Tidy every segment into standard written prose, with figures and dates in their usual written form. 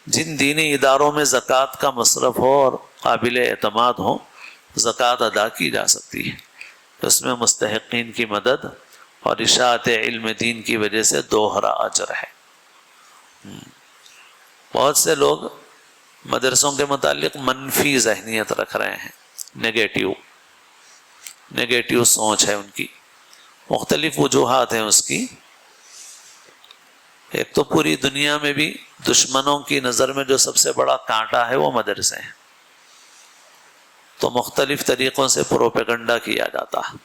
جن دینی اداروں میں زکوٰۃ کا مصرف ہو اور قابل اعتماد ہو زکوٰۃ ادا کی جا سکتی ہے، اس میں مستحقین کی مدد اور اشاعت علم دین کی وجہ سے دوہرا اجر ہے۔ بہت سے لوگ مدرسوں کے متعلق منفی ذہنیت رکھ رہے ہیں، نگیٹیو سوچ ہے ان کی، مختلف وجوہات ہیں اس کی۔ ایک تو پوری دنیا میں بھی دشمنوں کی نظر میں جو سب سے بڑا کانٹا ہے وہ مدرسے ہیں، تو مختلف طریقوں سے پروپیگنڈا کیا جاتا ہے۔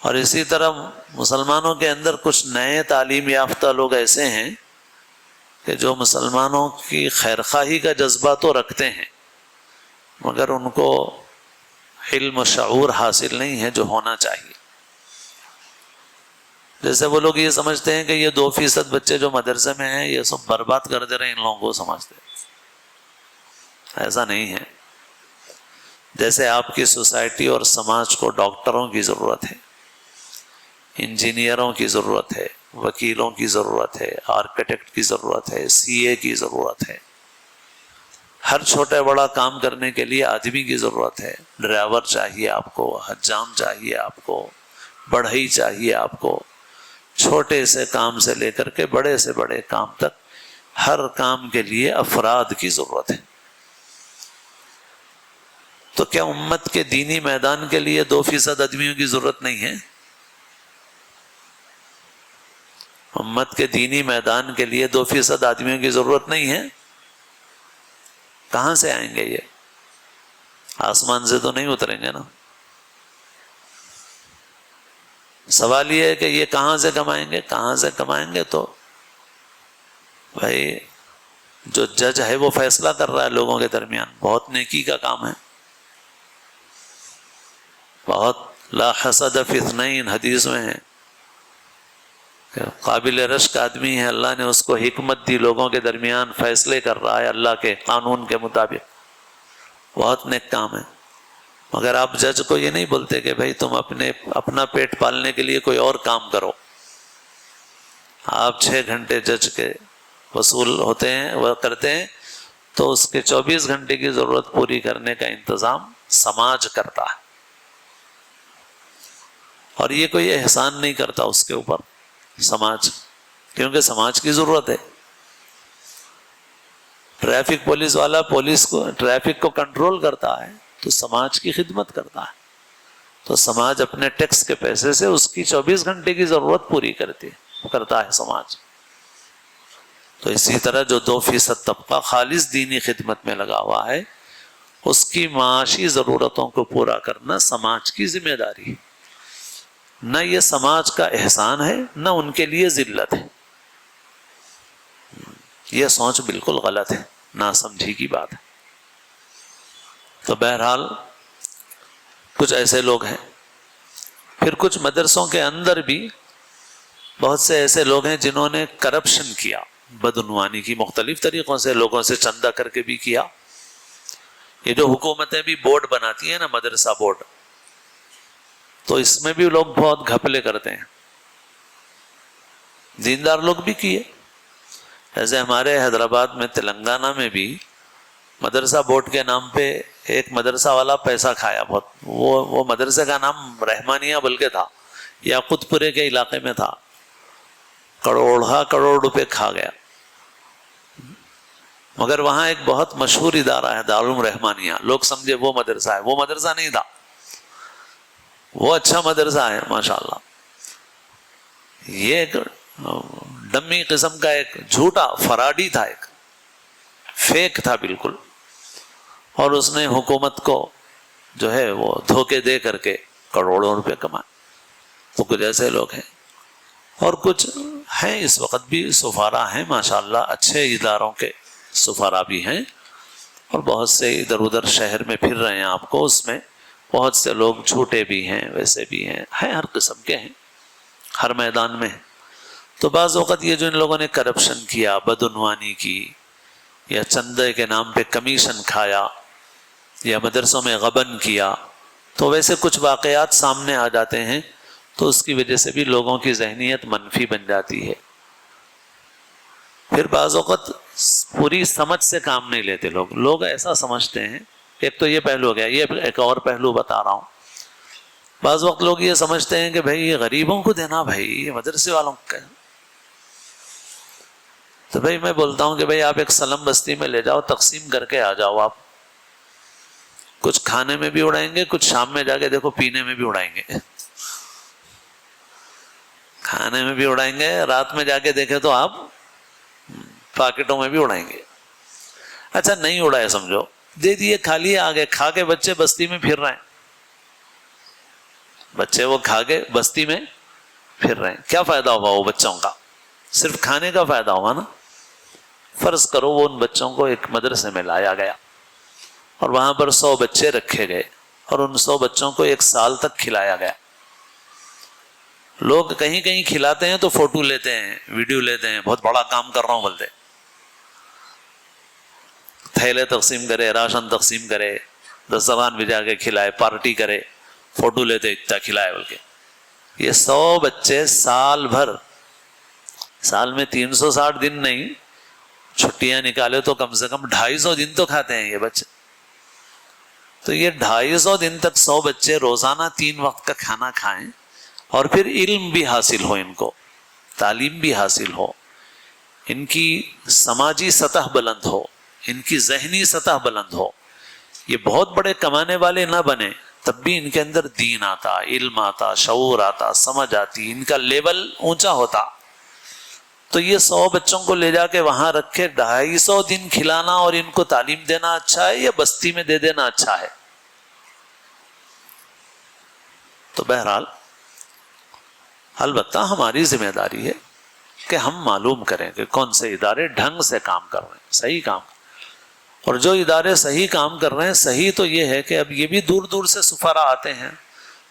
اور اسی طرح مسلمانوں کے اندر کچھ نئے تعلیم یافتہ لوگ ایسے ہیں کہ جو مسلمانوں کی خیرخواہی کا جذبہ تو رکھتے ہیں، مگر ان کو علم و شعور حاصل نہیں ہے جو ہونا چاہیے۔ جیسے وہ لوگ یہ سمجھتے ہیں کہ یہ 2% بچے جو مدرسے میں ہیں یہ سب برباد کر دے رہے ہیں، ان لوگوں کو سمجھتے ہیں۔ ایسا نہیں ہے۔ جیسے آپ کی سوسائٹی اور سماج کو ڈاکٹروں کی ضرورت ہے، انجینئروں کی ضرورت ہے، وکیلوں کی ضرورت ہے، آرکیٹیکٹ کی ضرورت ہے، سی اے کی ضرورت ہے، ہر چھوٹا بڑا کام کرنے کے لیے آدمی کی ضرورت ہے۔ ڈرائیور چاہیے آپ کو، حجام چاہیے آپ کو، بڑھئی چاہیے آپ کو، چھوٹے سے کام سے لے کر کے بڑے سے بڑے کام تک ہر کام کے لیے افراد کی ضرورت ہے۔ تو کیا امت کے دینی میدان کے لیے 2% آدمیوں کی ضرورت نہیں ہے؟ امت کے دینی میدان کے لیے 2% آدمیوں کی ضرورت نہیں ہے؟ کہاں سے آئیں گے یہ؟ آسمان سے تو نہیں اتریں گے نا۔ سوال یہ ہے کہ یہ کہاں سے کمائیں گے؟ کہاں سے کمائیں گے؟ تو بھائی جو جج ہے وہ فیصلہ کر رہا ہے لوگوں کے درمیان، بہت نیکی کا کام ہے، بہت لا حسد فی اثنین حدیث میں ہے، قابل رشک آدمی ہے، اللہ نے اس کو حکمت دی، لوگوں کے درمیان فیصلے کر رہا ہے اللہ کے قانون کے مطابق، بہت نیک کام ہے۔ مگر آپ جج کو یہ نہیں بولتے کہ بھائی تم اپنا پیٹ پالنے کے لیے کوئی اور کام کرو۔ آپ 6 گھنٹے جج کے وصول ہوتے ہیں، وہ کرتے ہیں، تو اس کے 24 گھنٹے کی ضرورت پوری کرنے کا انتظام سماج کرتا ہے، اور یہ کوئی احسان نہیں کرتا اس کے اوپر سماج، کیونکہ سماج کی ضرورت ہے۔ ٹریفک پولیس والا ٹریفک کو کنٹرول کرتا ہے تو سماج کی خدمت کرتا ہے، تو سماج اپنے ٹیکس کے پیسے سے اس کی 24 گھنٹے کی ضرورت پوری کرتا ہے سماج۔ تو اسی طرح جو 2% طبقہ خالص دینی خدمت میں لگا ہوا ہے، اس کی معاشی ضرورتوں کو پورا کرنا سماج کی ذمہ داری ہے، نہ یہ سماج کا احسان ہے، نہ ان کے لیے ذلت ہے۔ یہ سوچ بالکل غلط ہے، ناسمجھی کی بات ہے۔ تو بہرحال کچھ ایسے لوگ ہیں۔ پھر کچھ مدرسوں کے اندر بھی بہت سے ایسے لوگ ہیں جنہوں نے کرپشن کیا، بدعنوانی کی، مختلف طریقوں سے لوگوں سے چندہ کر کے بھی کیا۔ یہ جو حکومتیں بھی بورڈ بناتی ہیں نا، مدرسہ بورڈ، تو اس میں بھی لوگ بہت گھپلے کرتے ہیں، دیندار لوگ بھی کیے۔ ایسے ہمارے حیدرآباد میں، تلنگانہ میں بھی مدرسہ بورڈ کے نام پہ ایک مدرسہ والا پیسہ کھایا بہت۔ وہ مدرسے کا نام رحمانیہ بلکہ تھا، یاقوت پورے کے علاقے میں تھا، کروڑ روپے کھا گیا۔ مگر وہاں ایک بہت مشہور ادارہ ہے دارالعلوم رحمانیہ، لوگ سمجھے وہ مدرسہ ہے، وہ مدرسہ نہیں تھا، وہ اچھا مدرسہ ہے ماشاءاللہ۔ یہ ایک ڈمی قسم کا ایک جھوٹا فراڈی تھا، ایک فیک تھا بالکل، اور اس نے حکومت کو جو ہے وہ دھوکے دے کر کے کروڑوں روپے کمائے۔ تو کچھ ایسے لوگ ہیں، اور کچھ ہیں اس وقت بھی سفارا ہیں ماشاءاللہ، اچھے اداروں کے سفارا بھی ہیں، اور بہت سے ادھر ادھر شہر میں پھر رہے ہیں آپ کو، اس میں بہت سے لوگ جھوٹے بھی ہیں، ویسے بھی ہیں ہر قسم کے ہیں، ہر میدان میں ہیں۔ تو بعض اوقات یہ جو ان لوگوں نے کرپشن کیا، بدعنوانی کی، یا چندے کے نام پہ کمیشن کھایا، یا مدرسوں میں غبن کیا، تو ویسے کچھ واقعات سامنے آ جاتے ہیں، تو اس کی وجہ سے بھی لوگوں کی ذہنیت منفی بن جاتی ہے۔ پھر بعض اوقات پوری سمجھ سے کام نہیں لیتے لوگ ایسا سمجھتے ہیں. ایک تو یہ پہلو ہو گیا. یہ ایک اور پہلو بتا رہا ہوں. بعض وقت لوگ یہ سمجھتے ہیں کہ بھائی یہ غریبوں کو دینا، بھائی یہ مدرسے والوں کا. تو بھائی میں بولتا ہوں کہ بھائی آپ ایک سلم بستی میں لے جاؤ، تقسیم کر کے آ جاؤ. آپ کچھ کھانے میں بھی اڑائیں گے، کچھ شام میں جا کے دیکھو پینے میں بھی اڑائیں گے. کھانے میں بھی اڑائیں گے، رات میں جا کے دیکھے تو آپ پاکٹوں میں بھی اڑائیں گے. اچھا نہیں اڑائے سمجھو، دے دیے، کھا لیے، آگے کھا کے بچے بستی میں پھر رہے ہیں. بچے وہ کھا کے بستی میں پھر رہے ہیں. کیا فائدہ ہوگا وہ بچوں کا؟ صرف کھانے کا فائدہ ہوگا نا. فرض کرو وہ ان بچوں کو ایک مدرسے میں لایا گیا اور وہاں پر 100 بچے رکھے گئے اور ان 100 بچوں کو 1 سال تک کھلایا گیا. لوگ کہیں کہیں کھلاتے ہیں تو فوٹو لیتے ہیں، ویڈیو لیتے ہیں، بہت بڑا کام کر رہا ہوں بولتے. تھیلے تقسیم کرے، راشن تقسیم کرے، دسترخوان بجا کے کھلائے، پارٹی کرے، فوٹو لیتے اتنا کھلائے بول کے. یہ 100 بچے سال بھر، سال میں 360 دن نہیں، چھٹیاں نکالے تو کم سے کم 250 دن تو کھاتے ہیں یہ بچے. تو یہ 250 دن تک 100 بچے روزانہ 3 وقت کا کھانا کھائیں اور پھر علم بھی حاصل ہو، ان کو تعلیم بھی حاصل ہو، ان کی سماجی سطح بلند ہو، ان کی ذہنی سطح بلند ہو. یہ بہت بڑے کمانے والے نہ بنے، تب بھی ان کے اندر دین آتا، علم آتا، شعور آتا، سمجھ آتی، ان کا لیول اونچا ہوتا. تو یہ 100 بچوں کو لے جا کے وہاں رکھ کے 250 دن کھلانا اور ان کو تعلیم دینا اچھا ہے یا بستی میں دے دینا اچھا ہے؟ تو بہرحال البتہ ہماری ذمہ داری ہے کہ ہم معلوم کریں کہ کون سے ادارے ڈھنگ سے کام کر رہے ہیں، صحیح کام. اور جو ادارے صحیح کام کر رہے ہیں، صحیح تو یہ ہے کہ اب یہ بھی دور دور سے سفراء آتے ہیں،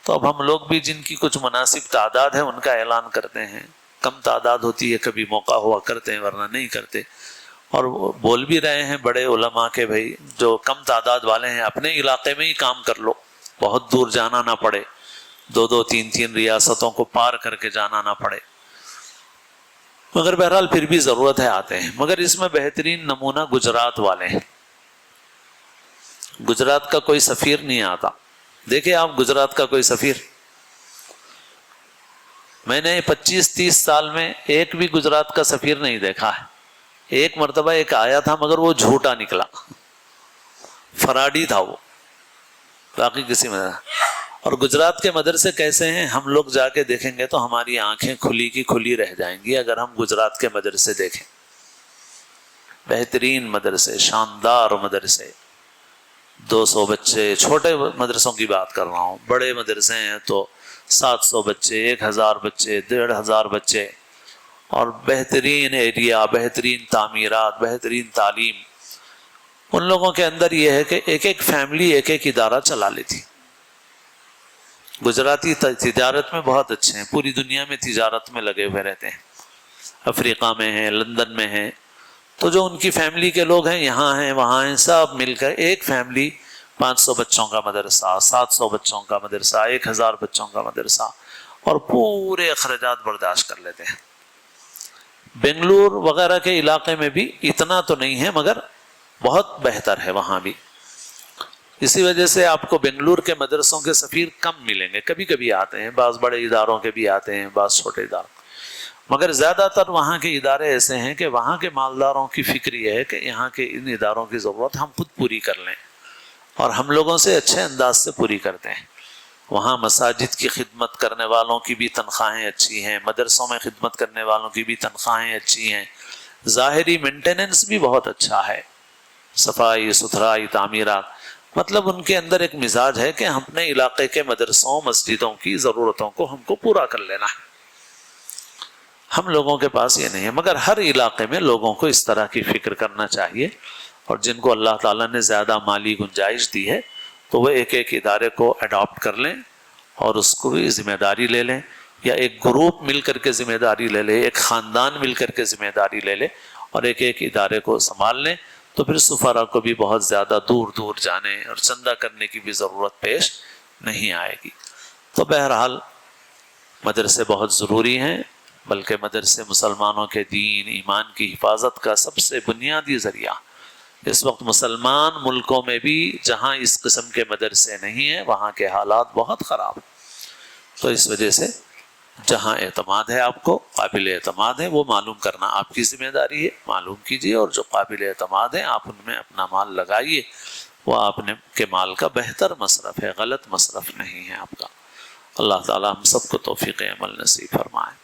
تو اب ہم لوگ بھی جن کی کچھ مناسب تعداد ہے ان کا اعلان کرتے ہیں. کم تعداد ہوتی ہے کبھی موقع ہوا کرتے ہیں، ورنہ نہیں کرتے. اور وہ بول بھی رہے ہیں بڑے علماء کے بھائی جو کم تعداد والے ہیں اپنے علاقے میں ہی کام کر لو، بہت دور جانا نہ پڑے، 2 3 ریاستوں کو پار کر کے جانا نہ پڑے. مگر بہرحال پھر بھی ضرورت ہے، آتے ہیں. مگر اس میں بہترین نمونہ گجرات والے ہیں. گجرات کا کوئی سفیر نہیں آتا. دیکھیں آپ گجرات کا کوئی سفیر، میں نے 25-30 سال میں ایک بھی گجرات کا سفیر نہیں دیکھا ہے. ایک مرتبہ ایک آیا تھا مگر وہ جھوٹا نکلا، فراڈی تھا وہ، باقی کسی میں. اور گجرات کے مدرسے کیسے ہیں ہم لوگ جا کے دیکھیں گے تو ہماری آنکھیں کھلی کی کھلی رہ جائیں گی اگر ہم گجرات کے مدرسے دیکھیں. بہترین مدرسے، شاندار مدرسے، 200 بچے. چھوٹے مدرسوں کی بات کر رہا ہوں، بڑے مدرسے ہیں تو 700 بچے، 1000 بچے، 1500 بچے، اور بہترین ایریا، بہترین تعمیرات، بہترین تعلیم. ان لوگوں کے اندر یہ ہے کہ ایک ایک فیملی ایک ایک ادارہ چلا لیتی. گجراتی تجارت میں بہت اچھے ہیں، پوری دنیا میں تجارت میں لگے ہوئے رہتے ہیں، افریقہ میں ہیں، لندن میں ہیں. تو جو ان کی فیملی کے لوگ ہیں یہاں ہیں وہاں ہیں، سب مل کر ایک فیملی 500 بچوں کا مدرسہ، 700 بچوں کا مدرسہ، 1000 بچوں کا مدرسہ، اور پورے اخراجات برداشت کر لیتے ہیں. بنگلور وغیرہ کے علاقے میں بھی اتنا تو نہیں ہے مگر بہت بہتر ہے وہاں بھی. اسی وجہ سے آپ کو بنگلور کے مدرسوں کے سفیر کم ملیں گے، کبھی کبھی آتے ہیں، بعض بڑے اداروں کے بھی آتے ہیں، بعض چھوٹے اداروں، مگر زیادہ تر وہاں کے ادارے ایسے ہیں کہ وہاں کے مالداروں کی فکر یہ ہے کہ یہاں کے ان اداروں کی ضرورت ہم خود پوری کر لیں، اور ہم لوگوں سے اچھے انداز سے پوری کرتے ہیں. وہاں مساجد کی خدمت کرنے والوں کی بھی تنخواہیں اچھی ہیں، مدرسوں میں خدمت کرنے والوں کی بھی تنخواہیں اچھی ہیں، ظاہری مینٹیننس بھی بہت اچھا ہے، صفائی ستھرائی، تعمیرات. مطلب ان کے اندر ایک مزاج ہے کہ ہم اپنے علاقے کے مدرسوں مسجدوں کی ضرورتوں کو ہم کو پورا کر لینا ہے. ہم لوگوں کے پاس یہ نہیں ہے. مگر ہر علاقے میں لوگوں کو اس طرح کی فکر کرنا چاہیے، اور جن کو اللہ تعالیٰ نے زیادہ مالی گنجائش دی ہے تو وہ ایک ایک ادارے کو اڈاپٹ کر لیں اور اس کو بھی ذمہ داری لے لیں، یا ایک گروپ مل کر کے ذمہ داری لے لے، ایک خاندان مل کر کے ذمہ داری لے لے اور ایک ایک ادارے کو سنبھال لیں. تو پھر سفراء کو بھی بہت زیادہ دور دور جانے اور چندہ کرنے کی بھی ضرورت پیش نہیں آئے گی. تو بہرحال مدرسے بہت ضروری ہیں، بلکہ مدرسے مسلمانوں کے دین ایمان کی حفاظت کا سب سے بنیادی ذریعہ۔ اس وقت مسلمان ملکوں میں بھی جہاں اس قسم کے مدرسے نہیں ہیں وہاں کے حالات بہت خراب ہیں۔ تو اس وجہ سے جہاں اعتماد ہے آپ کو، قابل اعتماد ہے، وہ معلوم کرنا آپ کی ذمہ داری ہے، معلوم کیجیے، اور جو قابل اعتماد ہیں آپ ان میں اپنا مال لگائیے، وہ آپ کے مال کا بہتر مصرف ہے، غلط مصرف نہیں ہے آپ کا۔ اللہ تعالی ہم سب کو توفیق عمل نصیب فرمائے۔